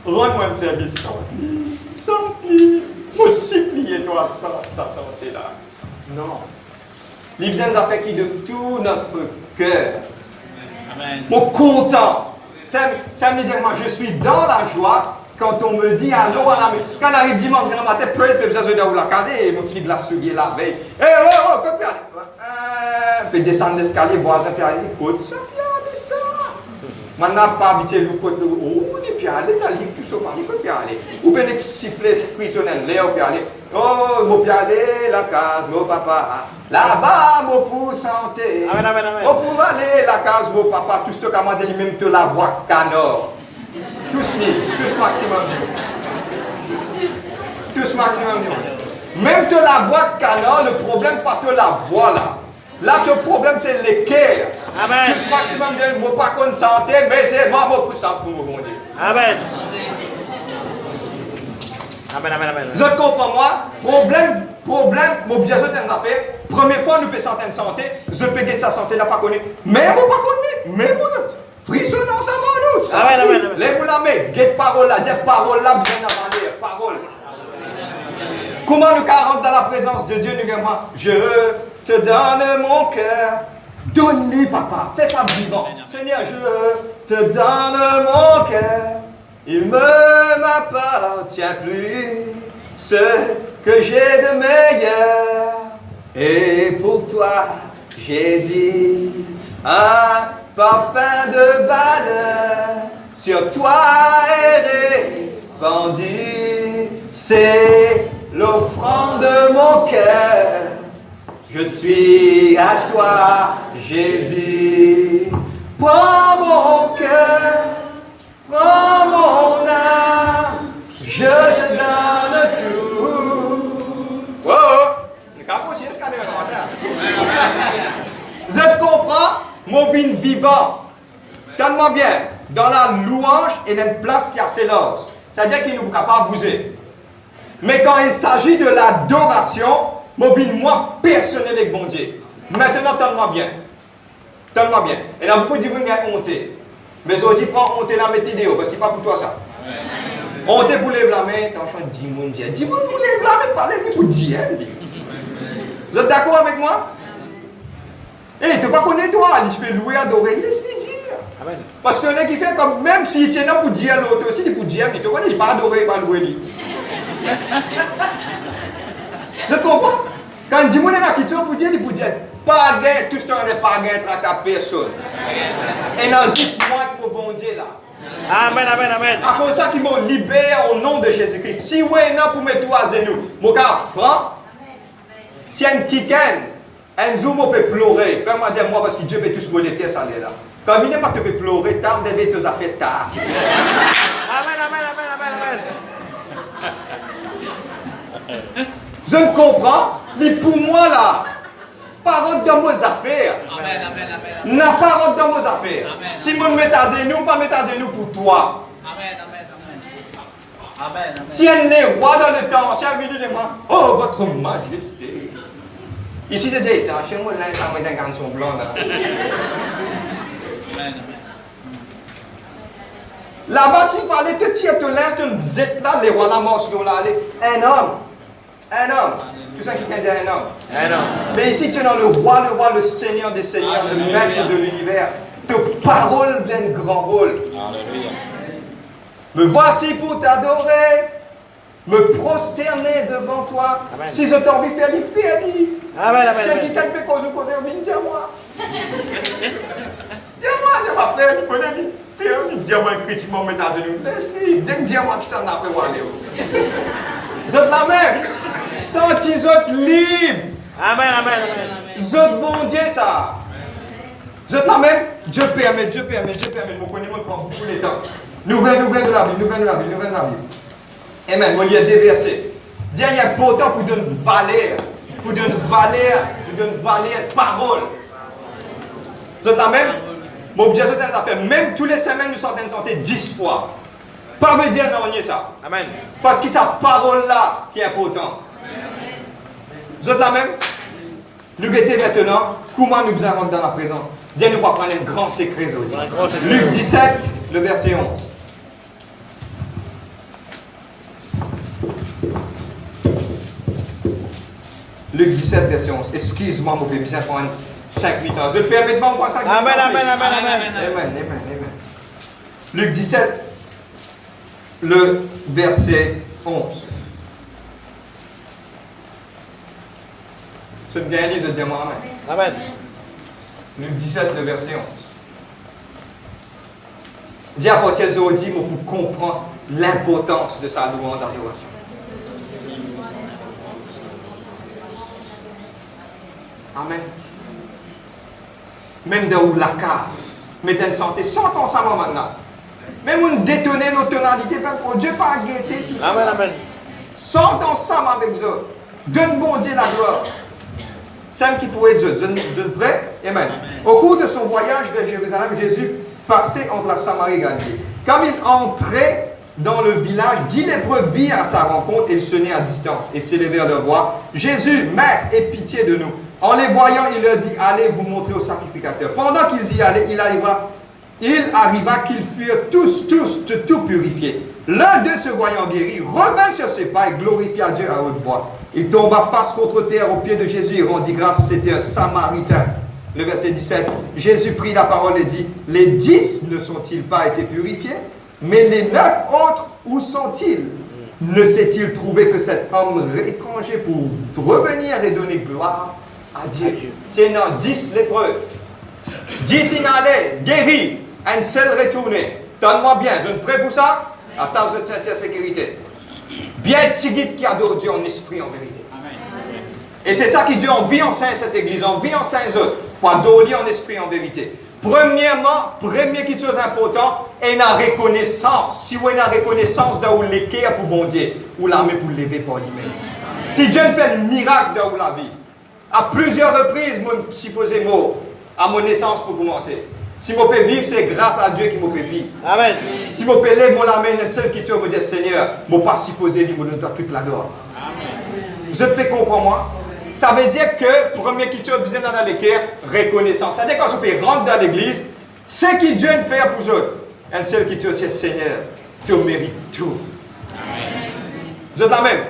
Rends-moi un service, sente-lui. Sente-lui. Moi, supplie toi, sente sa santé là. Non. Les besoins nous fait qui de tout notre cœur. Amen. Moi, content. Ça me dit, moi, je suis dans la joie. Quand on me dit allô à la maison, quand on arrive dimanche grand matin, praise, puis besoin de la caser, et mon fils de la soulier la veille. Eh oh, que puis puis descendre l'escalier, voisin, puis aller, écoute, ça, puis ça. Maintenant, pas habitué le côté, oh, on est puis aller, t'as dit tout ça, il peut puis aller. Ou bien siffler prisonnier, Léo, puis aller. Oh, mon puis aller, la case, mon papa. Là-bas, mon pour santé. Amen, amen, amen. Mon pour aller, la case, mon papa, tout ce que m'a dit, même te la voix canard. Tous maximum. Tous maximum. Même te la voix canard, le problème pas te la voix là. Là, le problème c'est l'équerre. Amen. Tous maximum, je ne pas qu'on santé, mais c'est moi pour ça pour mon Dieu. Amen. Amen, amen, amen. Vous comprenez moi? Problème, mon obligation d'en fait. Première fois, nous peut sentir une santé, je peux gagner sa santé, là pas connaître. Mais moi pas connaître, mais moi frissonnant ça va nous. Amen, amen, amen. Lève-vous la main, get parole là, dire parole là, bien avant dire parole. Comment nous rentre dans la présence de Dieu, nous disons, je te donne mon cœur. Donne-lui, papa, fais ça vivant. Seigneur, je te donne mon cœur. Il ne m'appartient plus ce que j'ai de meilleur. Et pour toi, Jésus, un parfum de valeur sur toi est répandu. C'est l'offrande de mon cœur. Je suis à toi, Jésus. Prends mon cœur, prends mon âme, je te donne tout. Wow! Je comprends mon bin vivant. Calme-moi bien. Dans la louange, il y a une place qui a ses lors. c'est-à-dire qu'il n'est pas bouger. Mais quand il s'agit de l'adoration, moi personnel avec bon Dieu. Maintenant, donne-moi bien. Donne-moi bien. Et là, beaucoup disent, oui, mais honte. Mais je dis, prends honte dans mes vidéos, parce que ce n'est pas pour toi ça. Honte pour les blâmer, t'as un 10 moun Dieu. 10 moun pour les blâmer, parlez pour Dieu. Vous êtes d'accord avec moi? Eh, tu ne pas connaître toi, tu peux louer, adorer, laisse-le dire. Amen. Parce qu'il y en a qui fait comme, même s'il tient là pour Dieu, l'autre aussi, il pour Dieu, mais tu connais, il ne pas adorer, il ne pas louer. Je comprends? Quand il dit, mon est qui tient pour Dieu, il pour Dieu. Pas gain, tout ce temps, il n'est pas gain, traque personne. Et dans juste moi pour bon Dieu là. Amen, amen, amen. À cause de ça qui m'ont libéré au nom de Jésus-Christ. Si vous êtes là pour mettre tout à genoux, mon gars franc, si un kiken, un jour, on peut pleurer. Fais-moi dire moi parce que Dieu peut tous voler pièces à là. Quand il n'est pas que tu peux pleurer, tard, tu devais te faire tard. Amen, amen, amen, amen, amen. Je ne comprends, mais pour moi là, parole dans vos affaires. Amen, amen, amen. N'a parole dans vos affaires. Amen. Si vous mettez à genoux, pas mettre à genoux pour toi. Amen, amen, amen. Amen, amen. Si elle est roi dans le temps, si elle vient de moi, oh votre majesté. Ici, de Dieu, chez moi, là, ça met un garçon blanc là. Amen, amen. Là-bas, s'il fallait te tirer te linge, tu me disais là, les rois la mort, un homme. Un homme. Tout ça qui vient dire un homme. Un homme. Mais ici, tu es dans le roi, le Seigneur des Seigneurs, le maître de l'univers. Tes paroles viennent grand rôle. Alléluia. Me voici pour t'adorer, me prosterner devant toi. Amen. Si je t'en envie faire, fais. Amen, amen, C'est qui amen. t'a fait cause au côté, dis-moi. Dis-moi, c'est ma frère, il connaît. Dis-moi, effectivement, mais dans une laisse-le. Dès que dis-moi qui s'en a fait, voilà. Vous êtes la même. Sentez-vous libre. Amen, amen, amen. Vous êtes bon Dieu, ça. Vous êtes la même. Dieu permet. Mon connaissement prend beaucoup de temps. Nouvelle de la Bible. Amen. Moi, il y a des versets. Dieu est important pour donner valeur. Pour donner parole. Vous êtes la même. Mon Dieu, c'est un affaire. Même tous les semaines, nous sommes en santé 10 fois. Pas me dire non, ça. Amen. Parce que c'est sa parole-là qui est importante. Vous êtes la même? Nous guettons maintenant comment nous allons dans la présence. Dieu nous va prendre un grand secret aujourd'hui. Luc 17, le verset 11. Luc 17, verset 11. Excuse-moi, mon bébé, ça prend 5 minutes. Je te permets de m'en prendre 5 minutes. Amen, amen, amen, amen. Amen. Luc 17, le verset 11. C'est une gagne, je dis moi amen. Amen. Luc 17, le verset 11. Dis à partir d'aujourd'hui pour comprendre l'importance de sa louange adoration. Amen. Même dans la case, mettez une santé, sentons ça maintenant. Même on détonne nos tonalités, Dieu pas guetter tout ça. Amen, amen. Sentons ensemble avec vous. Donne bon Dieu la gloire. Celle qui pourrait être Dieu. Vous êtes prêts? Amen. Au cours de son voyage vers Jérusalem, Jésus passait entre la Samarie et Galilée. Quand il entrait dans le village, 10 lépreux virent à sa rencontre et ils se tenaient à distance et s'élevèrent leur voix. Jésus, Maître, aie pitié de nous. En les voyant, il leur dit, allez vous montrer au sacrificateur. Pendant qu'ils y allaient, il arriva qu'ils furent tous de tout purifiés. L'un d'eux, se voyant guéri, revint sur ses pas et glorifia Dieu à haute voix. Il tomba face contre terre aux pieds de Jésus et rendit grâce. C'était un Samaritain. Le verset 17. Jésus prit la parole et dit, les 10 ne sont-ils pas été purifiés? Mais les 9 autres, où sont-ils? Ne s'est-il trouvé que cet homme étranger pour revenir et donner gloire à Dieu? Tiens, 10 lépreux. 10 inhalés, guéris. Un seul retourné. Donne-moi bien, je ne prie pour ça. Attends, je tiens sécurité. Bien Tigit qui adore Dieu en esprit, en vérité. Amen. Et c'est ça qui Dieu en vit en saint cette église, en vit en saint autres, pour adorer en esprit, en vérité. Premièrement, première quelque chose important, est la reconnaissance. Si vous avez la reconnaissance dans l'équerre pour bon Dieu, ou l'armée pour lever pour lui-même. Si Dieu fait un miracle dans la vie, à plusieurs reprises, je me suis posé mot, à mon naissance pour commencer. Si je peux vivre, c'est grâce à Dieu qui me peut vivre. Amen. Si je peux lever mon âme, c'est seul qui tue, me dire Seigneur, je ne peux pas supposer vivre de toute la gloire. Vous êtes fait comprendre moi? Ça veut dire que, premier qui tue, vous êtes dans l'équerre, reconnaissance. Ça veut dire quand vous pouvez rentrer dans l'église, ce qui Dieu fait pour vous autres, un seul qui tue, c'est Seigneur, tu mérites tout. Amen. Vous êtes la même?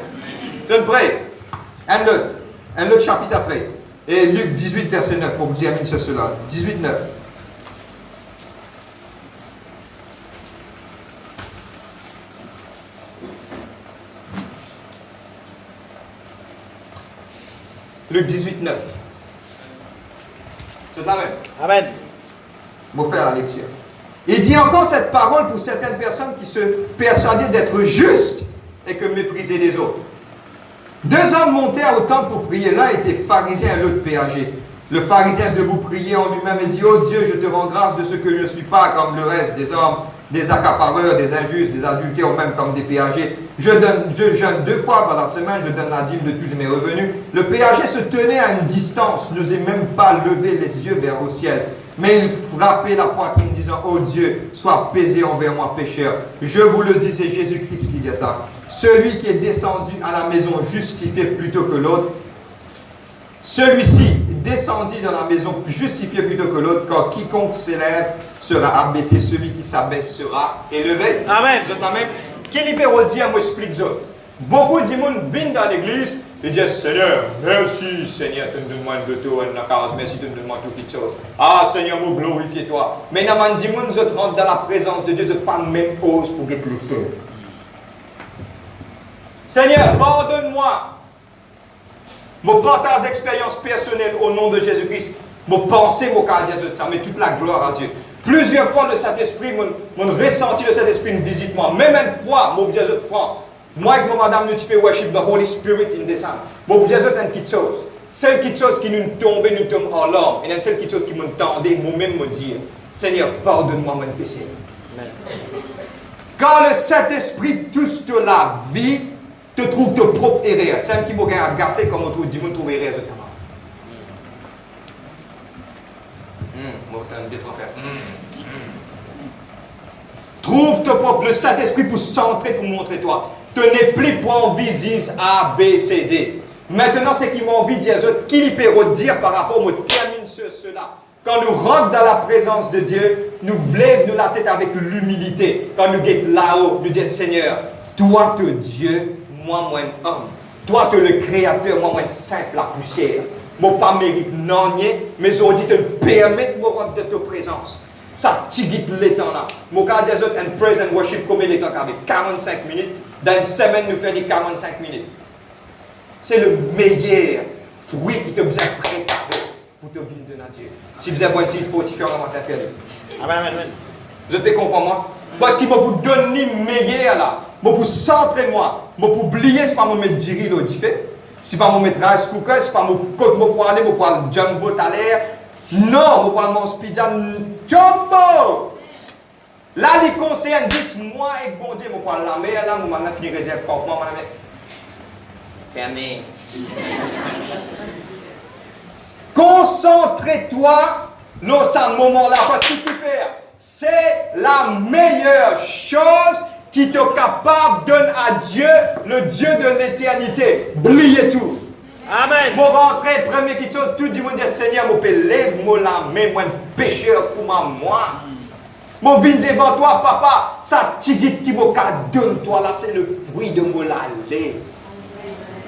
Vous êtes prêts? Un autre chapitre après. Et Luc 18, verset 9, pour vous terminer sur cela. 18, 9. Luc 18, 9. C'est la même. Amen. Je vais faire la lecture. Il dit encore cette parole pour certaines personnes qui se persuadaient d'être justes et que méprisaient les autres. 2 hommes montèrent au temple pour prier. L'un était pharisien et l'autre péager. Le pharisien debout priait en lui-même et dit: Oh Dieu, je te rends grâce de ce que je ne suis pas comme le reste des hommes, des accapareurs, des injustes, des adultères ou même comme des péagers. Je jeûne 2 fois par la semaine, je donne la dîme de tous mes revenus. Le péager se tenait à une distance, n'osait même pas lever les yeux vers le ciel. Mais il frappait la poitrine disant: Oh Dieu, sois apaisé envers moi pécheur. Je vous le dis, c'est Jésus-Christ qui dit ça. Celui qui est descendu à la maison justifié plutôt que l'autre, celui-ci descendit dans la maison justifié plutôt que l'autre, car quiconque s'élève sera abaissé, celui qui s'abaisse sera élevé. Amen. Vous êtes la même? Qui peut dire, moi explique ça. Beaucoup de monde viennent dans l'église et disent: Seigneur, merci Seigneur, tu me donnes un gâteau, un case, merci, tu me donnes toute chose. Ah Seigneur, moi glorifie toi. Mais dans le monde, je rentre dans la présence de Dieu, je ne pas même ose pour être le seul. Seigneur, pardonne-moi. Je partage expérience personnelle au nom de Jésus-Christ. Je pense, de ça, mais toute la gloire à Dieu. Plusieurs fois, le Saint-Esprit, mon ressenti de Saint-Esprit me visite moi. Même une fois, je dis de franc. Moi et mon madame, nous pouvons worship the Holy Spirit in descend. Je dis une petite chose. Celle petite chose qui nous tombe en larmes. Et celle petite chose qui m'entendait, moi-même me dire: Seigneur, pardonne-moi mon péché. Quand le Saint-Esprit touche la vie, te trouve de propre erreur. C'est un qui m'a agacé comme on trouve, dis-moi, trouve erreur de ta main. Trouve ton propre, le Saint-Esprit pour centrer, pour montrer toi. Tu n'es plus pour visise A, B, C, D. Maintenant, c'est qu'ils m'ont envie de dire, qui peut dire par rapport, on termine sur cela. Quand nous rentrons dans la présence de Dieu, nous lèvons la tête avec l'humilité. Quand nous sommes là-haut, nous disons: Seigneur, toi, tu es Dieu, moi, homme. Toi, tu es le Créateur, moi, simple, la poussière. Moi, pas mérite non, mais je dis te permettre de rentrer de ta présence. Ça tigite les temps là. Mon cas des autres, un praise and worship, combien de temps qu'avec 45 minutes. Dans une semaine, nous faisons 45 minutes. C'est le meilleur fruit qui te besoin préparé pour te vivre de Dieu. Si vous avez un petit faut faire un faire. Amen, amen. Vous pouvez comprendre moi? Parce qu'il m'a pour donner meilleur là. M'a pour centrer moi. M'a pour oublier, c'est pas mon mettre diri là, fait. C'est pas mon mettre rice cooker, c'est pas mon côte, mon pour aller, mon pour jumbo à l'air. Non, mon pour mon pizza jumbo. Là, les conseils disent, moi et bon Dieu, mon pour la mer là, mon maintenant fini réserve pour moi, mon fermé. Concentre-toi dans ce moment-là, parce que tu fais, c'est la meilleure chose qui t'est capable de donner à Dieu, le Dieu de l'éternité. Oubliez tout. Amen. Pour rentrer, première chose, tout le monde dit: Seigneur, je peux lever mon âme, moi, un pécheur pour moi. Je viens devant toi, papa. Ça tigite qui me donne toi là, c'est le fruit de mon lait.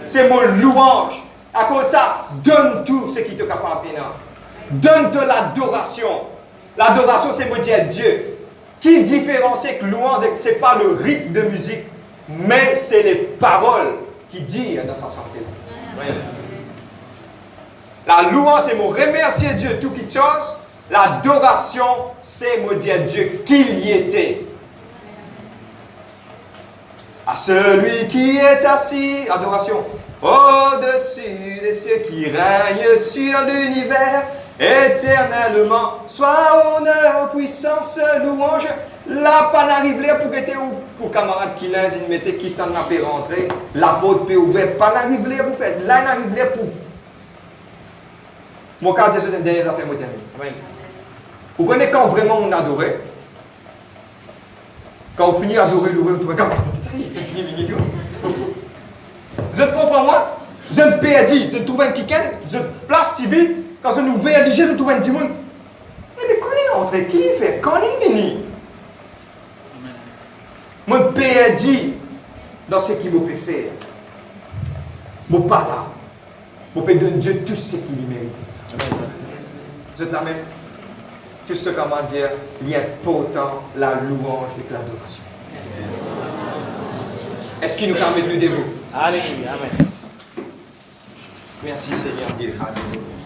C'est mon louange. À cause de ça, donne tout ce qui te capable maintenant. Donne-toi l'adoration. L'adoration, c'est me dire Dieu. Qui différencie que louange, ce n'est pas le rythme de musique, mais c'est les paroles qui disent dans sa santé. La louange, c'est me remercier Dieu tout quelque chose. L'adoration, c'est me dire Dieu qu'il y était. À celui qui est assis, adoration, au-dessus des cieux, qui règne sur l'univers, éternellement, soit honneur, puissance, louange. Là, pas n'arrive là pour que pour camarade qui l'a, il mettait qui s'en a pu rentrer, la porte peut ouvrir, pas n'arrive là pour faire, là n'arrive là pour. Mon cas, c'est une dernière affaire, moi, termine. Vous connaissez quand vraiment on adorait? Quand on finit d'adorer, on trouve comme je te comprends moi? Je ne peux dire, je trouve un kicken, je place TV, quand je nous vais je trouve un timon. Mais quand est entre qui fait? Quand est venu? Moi, je peux dire dans ce qu'il me peut faire. Je ne pas là. Je peux donner Dieu tout ce qu'il mérite. Je t'amène. Juste comment dire, il y a pourtant la louange et l'adoration. Est-ce qu'il nous permet de nous dévouer? Alléluia. Amen. Merci Seigneur Dieu. Alléluia.